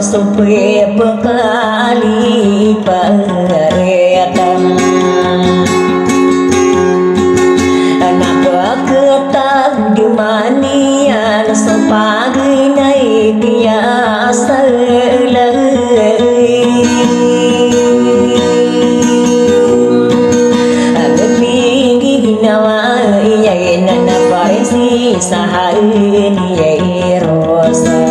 Supaya bekali paretan Napa ketang di manian sepagi naik biasa Agapingi nawa iyay na naparisi sahain iyay rosa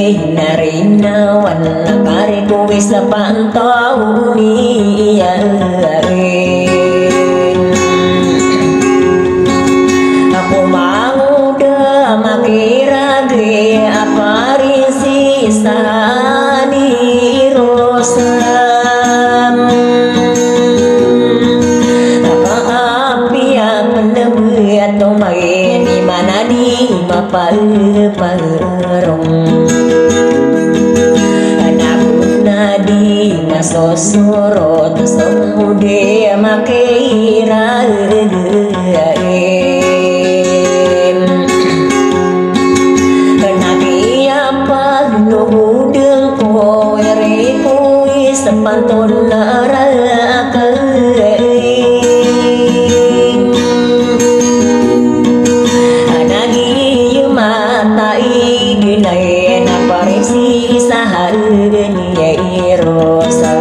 Narinawan nakari kuwi sa pantau niya Ako manguda makiragi aparisi sa ni Rosam Napaapi ang menebi atau may di mana di mapalparong Di masosoro tesemude makira Kenaki apa nubudeng ko ere kui sepantun neraka Anagi matai dinai naparisi sahani rosa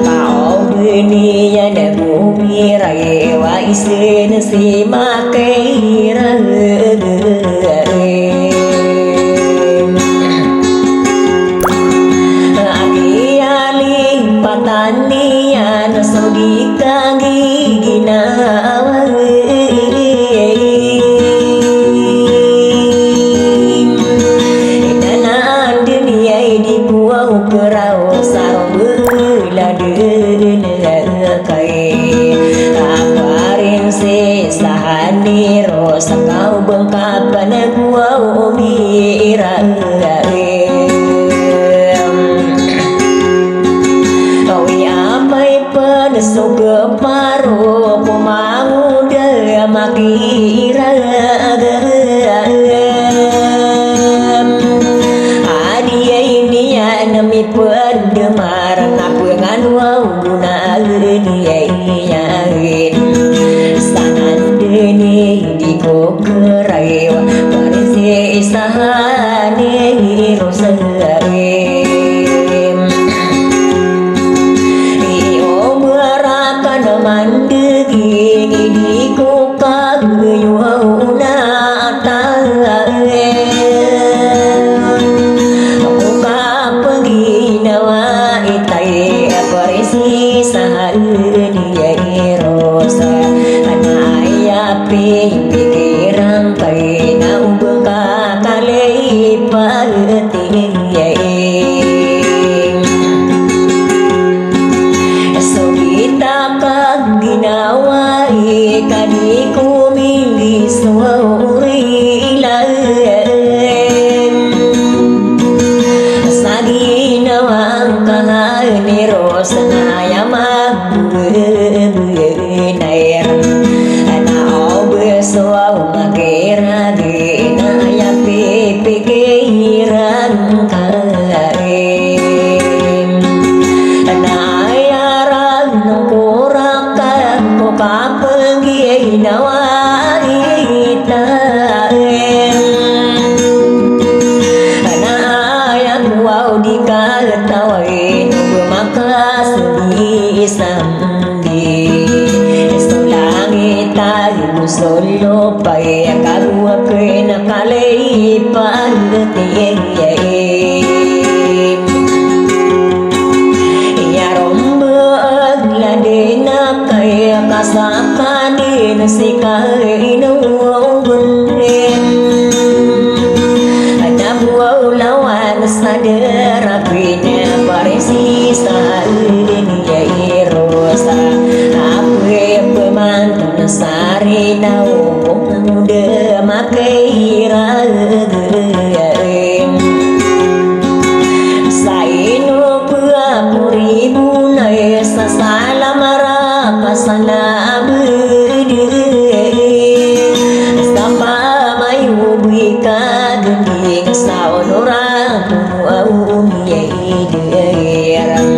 Kau dunia dan bumi raya wa isin si makira Aki-ali patanian sodika giginawa Kerau sarong bela kai Aparin si sahani rosa kau bengkapan gua umira Kau apai penesu keparo pemanguda makira Nami pendemaran aku nganu guna yain sangan deni di ko kerewa parisi sahane rosarem Iyo merakan mandegi di ko kaguyuna Pikiran kay na ubeka kalay pagtingin So kita kag ginawa ikadi kumili suurilan Sa ginawang kahal ni Rosa na yamag-nair So makira di na ya pipikiran karim Na ayaran ng kurakan ko kapag ginawa itain Na ayang wow di katawin bumakas di isang tayo solo pa'y akagwa ko'y nakalipan natin Sapani nasikai nungguin Ada buau lawan sadar apinya parisi sain ya irosa Api pemantun sari nau muda makai ragain Sainu puri bunai sasalam rapa sana berde Sapa mayu bika gending saunura au miai deram